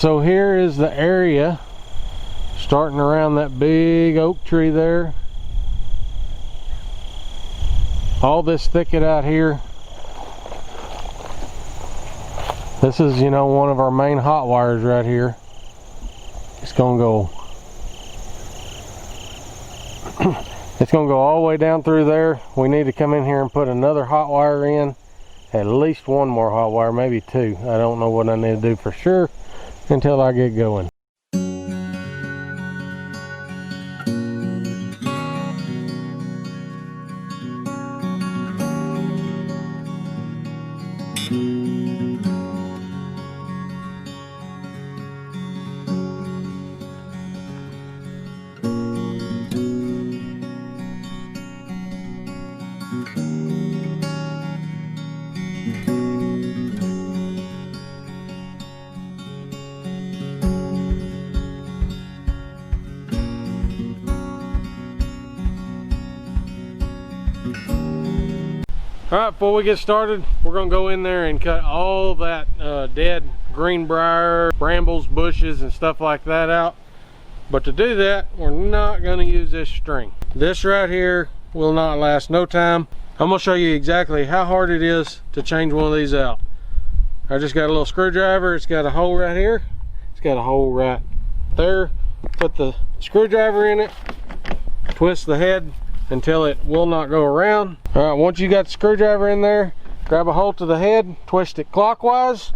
So here is the area starting around that big oak tree there. All this thicket out here. This is, you know, one of our main hot wires right here. It's gonna go it's gonna go all the way down through there. We need to come in here and put another hot wire in. At least one more hot wire, maybe two. I don't know what I need to do for sure until I get going. Alright, before we get started, we're going to go in there and cut all that dead greenbrier, brambles, bushes, and stuff like that out. But to do that, we're not going to use this string. This right here will not last no time. I'm going to show you exactly how hard it is to change one of these out. I just got a little screwdriver. It's got a hole right here. It's got a hole right there. Put the screwdriver in it, twist the head until it will not go around. All right, once you got the screwdriver in there, grab a hold to the head, twist it clockwise.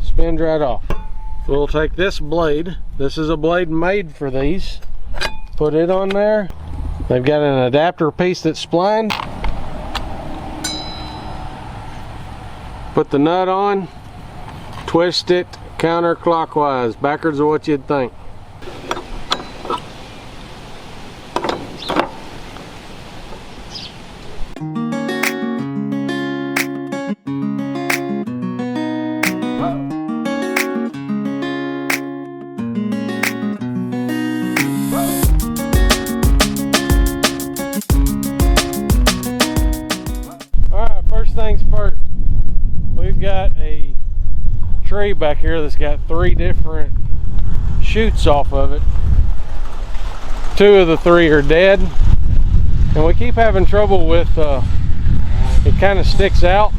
Spins right off. We'll take this blade. This is a blade made for these. Put it on there. They've got an adapter piece that's splined. Put the nut on, twist it counterclockwise, backwards of what you'd think. Alright, first things first. We've got a tree back here that's got 3 different shoots off of it. 2 of the 3 are dead, and we keep having trouble with it kind of sticks out,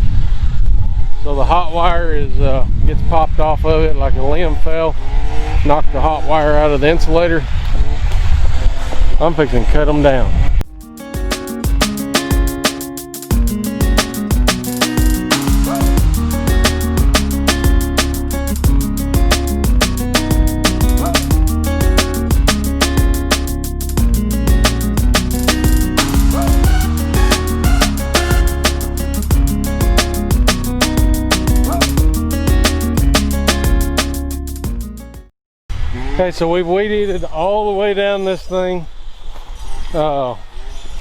so the hot wire is gets popped off of it like a limb fell, knocked the hot wire out of the insulator. I'm fixing to cut them down. Okay, so we've weed eated all the way down this thing where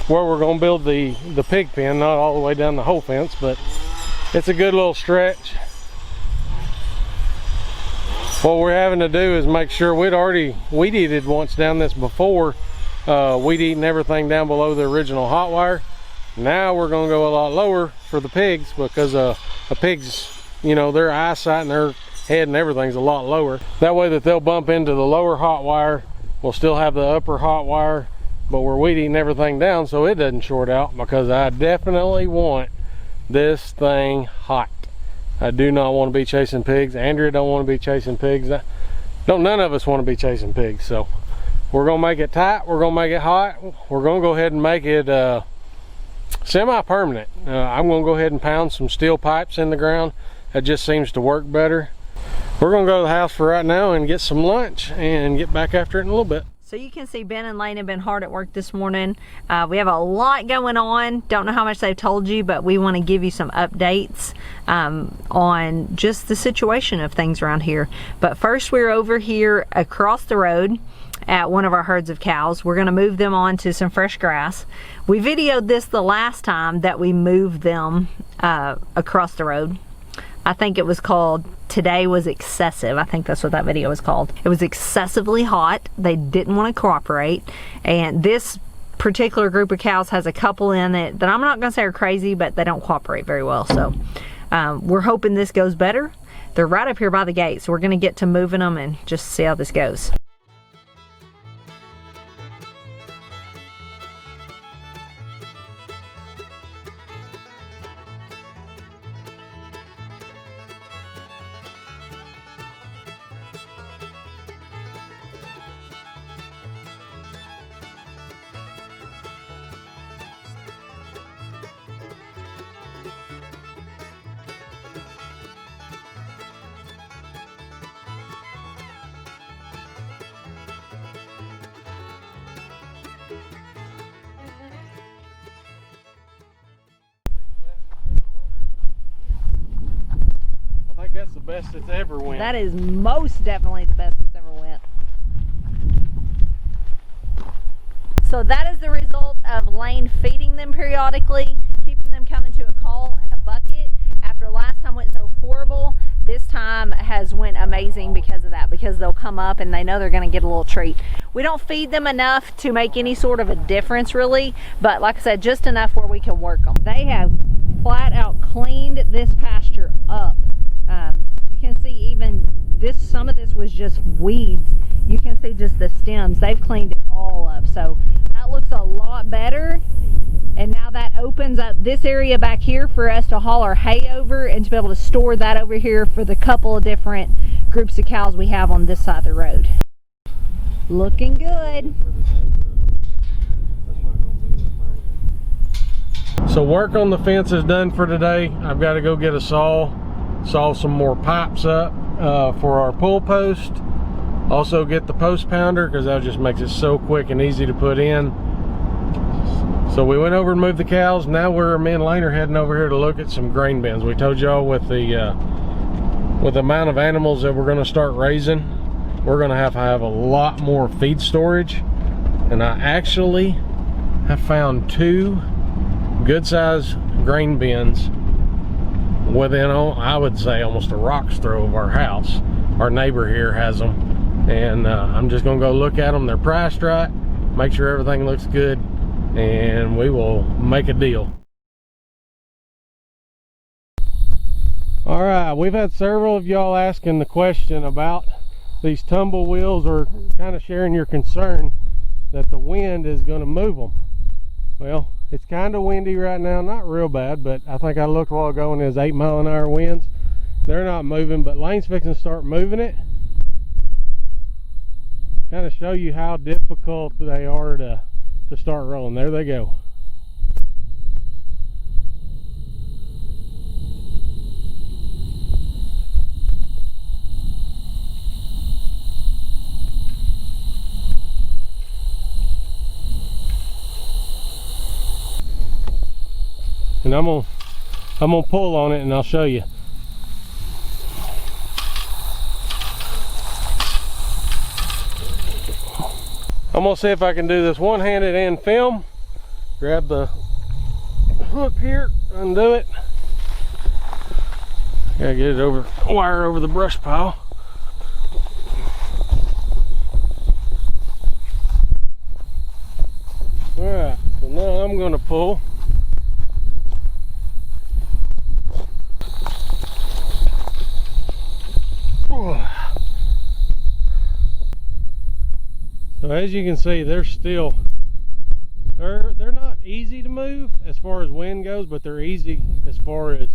we're going to build the pig pen, not all the way down the whole fence, but it's a good little stretch. What we're having to do is make sure we'd already weed eated once down this before, weed eating everything down below the original hot wire. Now we're going to go a lot lower for the pigs because a pig's, you know, their eyesight and their head and everything's a lot lower. That way that they'll bump into the lower hot wire. We'll still have the upper hot wire, but we're weed eating everything down so it doesn't short out, because I definitely want this thing hot. I do not want to be chasing pigs. Andrea don't want to be chasing pigs. None of us want to be chasing pigs. So we're gonna make it tight, we're gonna make it hot, we're gonna go ahead and make it semi-permanent. I'm gonna go ahead and pound some steel pipes in the ground. That just seems to work better. We're gonna go to the house for right now and get some lunch and get back after it in a little bit. So you can see Ben and Lane have been hard at work this morning. We have a lot going on. Don't know how much they've told you, but we want to give you some updates on just the situation of things around here. But first, we're over here across the road at one of our herds of cows. We're going to move them on to some fresh grass. We videoed this the last time that we moved them across the road. I think it was called Today Was Excessive. I think that's what that video was called. It was excessively hot. They didn't want to cooperate, and this particular group of cows has a couple in it that I'm not gonna say are crazy, but they don't cooperate very well. So we're hoping this goes better. They're right up here by the gate, so we're gonna get to moving them and just see how this goes. That's the best it's ever went. That is most definitely the best it's ever went. So that is the result of Lane feeding them periodically, keeping them coming to a call and a bucket. After last time went so horrible, this time has went amazing because of that, because they'll come up and they know they're going to get a little treat. We don't feed them enough to make any sort of a difference really, but like I said, just enough where we can work them. They have flat out cleaned this pasture up. You can see even this, some of this was just weeds. You can see just the stems. They've cleaned it all up. So that looks a lot better. And now that opens up this area back here for us to haul our hay over and to be able to store that over here for the couple of different groups of cows we have on this side of the road. Looking good. So work on the fence is done for today. I've got to go get a saw some more pipes up for our pull post. Also get the post pounder, because that just makes it so quick and easy to put in. So we went over and moved the cows. Now me and Lane are heading over here to look at some grain bins. We told y'all with the amount of animals that we're going to start raising, we're going to have a lot more feed storage. And I actually have found 2 good size grain bins within, I would say, almost a rock's throw of our house. Our neighbor here has them, and I'm just gonna go look at them. They're priced right, make sure everything looks good, and we will make a deal. All right, we've had several of y'all asking the question about these tumble wheels, or kind of sharing your concern that the wind is going to move them. Well, it's kind of windy right now, not real bad, but I think I looked a while ago and there's 8-mile-an-hour winds. They're not moving, but Lane's fixing to start moving it. Kind of show you how difficult they are to start rolling. There they go. And I'm gonna pull on it and I'll show you. I'm gonna see if I can do this one-handed and film. Grab the hook here, undo it. Gotta get it over, wire over the brush pile. Alright, so now I'm gonna pull. So as you can see, they're not easy to move as far as wind goes, but they're easy as far as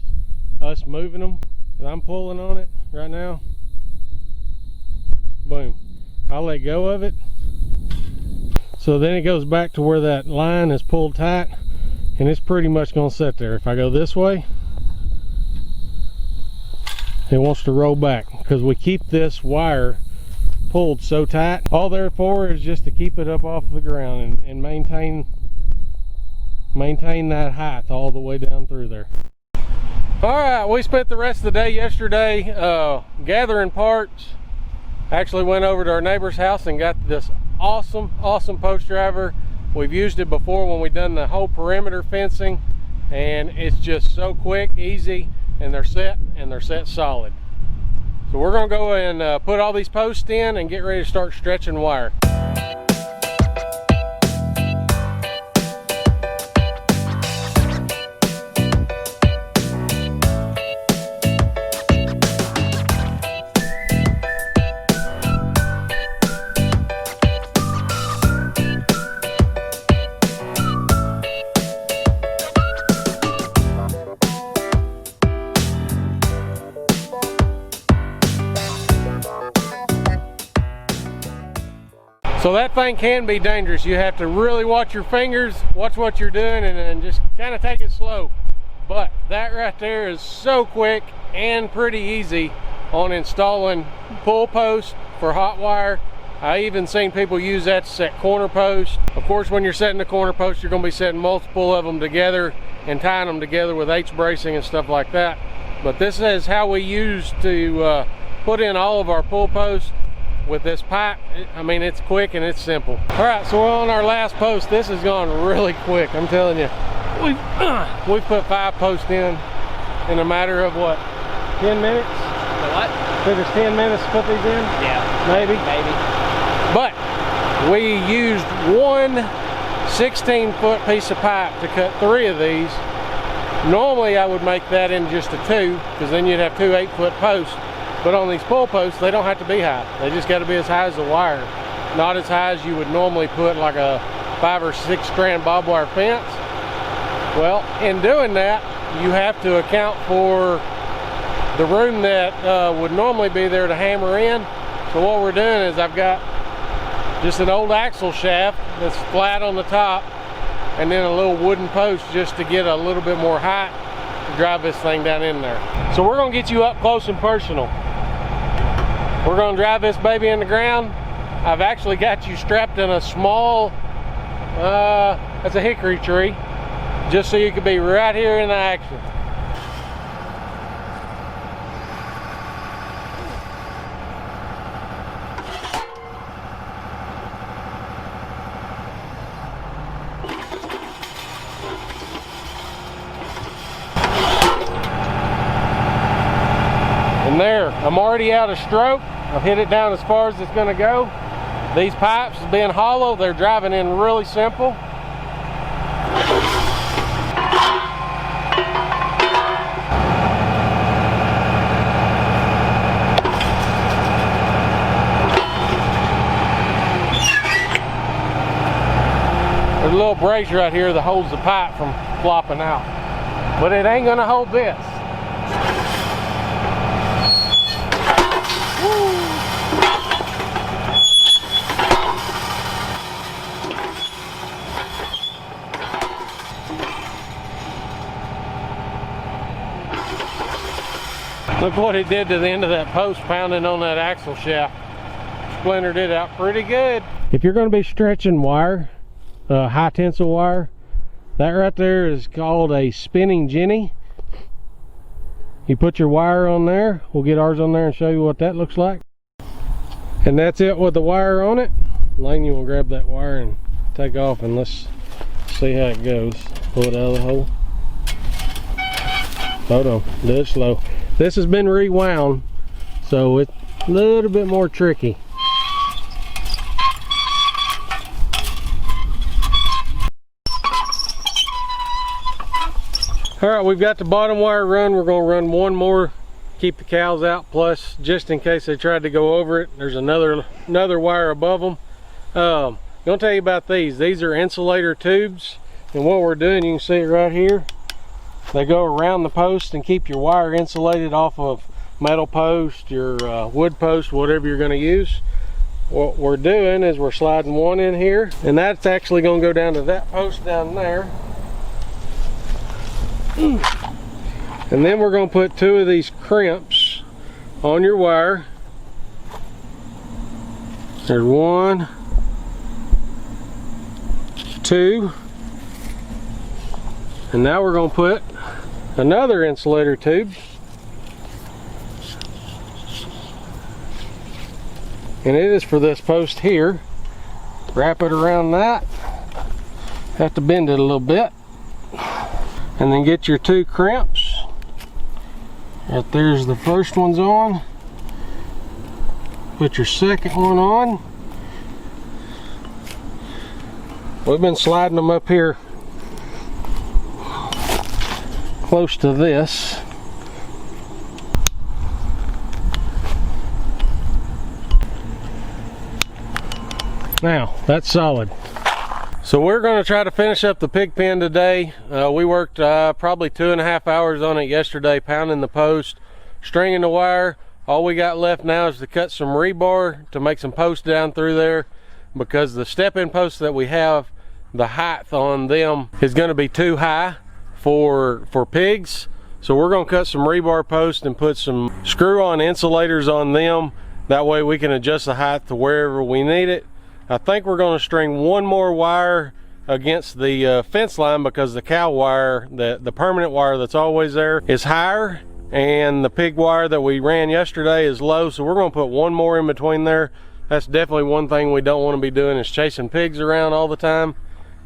us moving them. And I'm pulling on it right now. Boom. I'll let go of it. So then it goes back to where that line is pulled tight, and it's pretty much going to sit there. If I go this way, it wants to roll back because we keep this wire pulled so tight. All they're for is just to keep it up off the ground and maintain that height all the way down through there. All right, we spent the rest of the day yesterday gathering parts. Actually went over to our neighbor's house and got this awesome post driver. We've used it before when we've done the whole perimeter fencing, and it's just so quick, easy, and they're set solid. So we're gonna go and put all these posts in and get ready to start stretching wire. So that thing can be dangerous. You have to really watch your fingers, watch what you're doing, and just kind of take it slow. But that right there is so quick and pretty easy on installing pull posts for hot wire. I even seen people use that to set corner posts. Of course, when you're setting the corner posts, you're going to be setting multiple of them together and tying them together with H-bracing and stuff like that. But this is how we use to put in all of our pull posts with this pipe. I mean, it's quick and it's simple. All right, so we're on our last post. This has gone really quick, I'm telling you. We've put 5 posts in a matter of what, 10 minutes? The what? Took us 10 minutes to put these in? Yeah. Maybe? Maybe. But we used one 16-foot piece of pipe to cut 3 of these. Normally I would make that in just a 2, because then you'd have 2 8-foot posts. But on these pull posts, they don't have to be high. They just got to be as high as the wire. Not as high as you would normally put like a 5 or 6 strand barbed wire fence. Well, in doing that, you have to account for the room that would normally be there to hammer in. So what we're doing is I've got just an old axle shaft that's flat on the top, and then a little wooden post just to get a little bit more height to drive this thing down in there. So we're gonna get you up close and personal. We're gonna drive this baby in the ground. I've actually got you strapped in a small, that's a hickory tree, just so you could be right here in the action. And there, I'm already out of stroke. I've hit it down as far as it's going to go. These pipes being hollow, they're driving in really simple. There's a little brace right here that holds the pipe from flopping out, but it ain't going to hold this. Look what it did to the end of that post, pounding on that axle shaft. Splintered it out pretty good. If you're going to be stretching wire, high tensile wire, that right there is called a spinning jenny. You put your wire on there. We'll get ours on there and show you what that looks like. And that's it with the wire on it. Lane, you want to grab that wire and take off, and let's see how it goes. Pull it out of the hole. Hold on, do it slow. This has been rewound, so it's a little bit more tricky. All right, we've got the bottom wire run. We're gonna run one more, keep the cows out, plus just in case they tried to go over it, there's another wire above them. Gonna tell you about these. These are insulator tubes, and what we're doing, you can see it right here. They go around the post and keep your wire insulated off of metal post, your wood post, whatever you're going to use. What we're doing is we're sliding one in here, and that's actually going to go down to that post down there. And then we're going to put 2 of these crimps on your wire. There's 1, 2. And now we're going to put another insulator tube, and it is for this post here. Wrap it around that. Have to bend it a little bit, and then get your 2 crimps. Right there's the first one's on. Put your second one on. We've been sliding them up here close to this. Now that's solid. So we're going to try to finish up the pig pen today. We worked probably 2.5 hours on it yesterday, pounding the post, stringing the wire. All we got left now is to cut some rebar to make some posts down through there. because the step-in posts that we have, the height on them is going to be too high for pigs. So we're going to cut some rebar posts and put some screw-on insulators on them. That way we can adjust the height to wherever we need it. I think we're going to string one more wire against the fence line, because the cow wire, the permanent wire that's always there, is higher, and the pig wire that we ran yesterday is low. So we're going to put one more in between there. That's definitely one thing we don't want to be doing, is chasing pigs around all the time.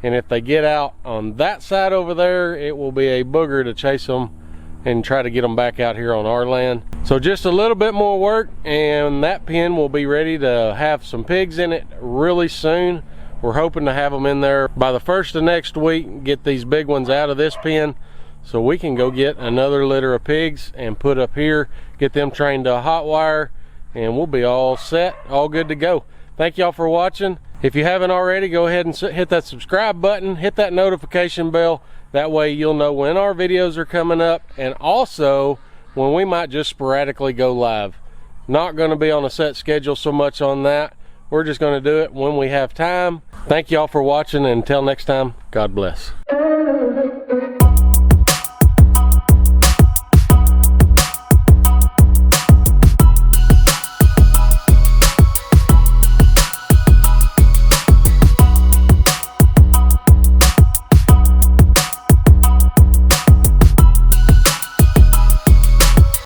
And if they get out on that side over there, it will be a booger to chase them and try to get them back out here on our land. So just a little bit more work and that pen will be ready to have some pigs in it really soon. We're hoping to have them in there by the first of next week, get these big ones out of this pen so we can go get another litter of pigs and put up here, get them trained to a hot wire, and we'll be all set, all good to go. Thank y'all for watching. If you haven't already, go ahead and hit that subscribe button, hit that notification bell. That way you'll know when our videos are coming up, and also when we might just sporadically go live. Not going to be on a set schedule so much on that. We're just going to do it when we have time. Thank y'all for watching, and until next time, God bless.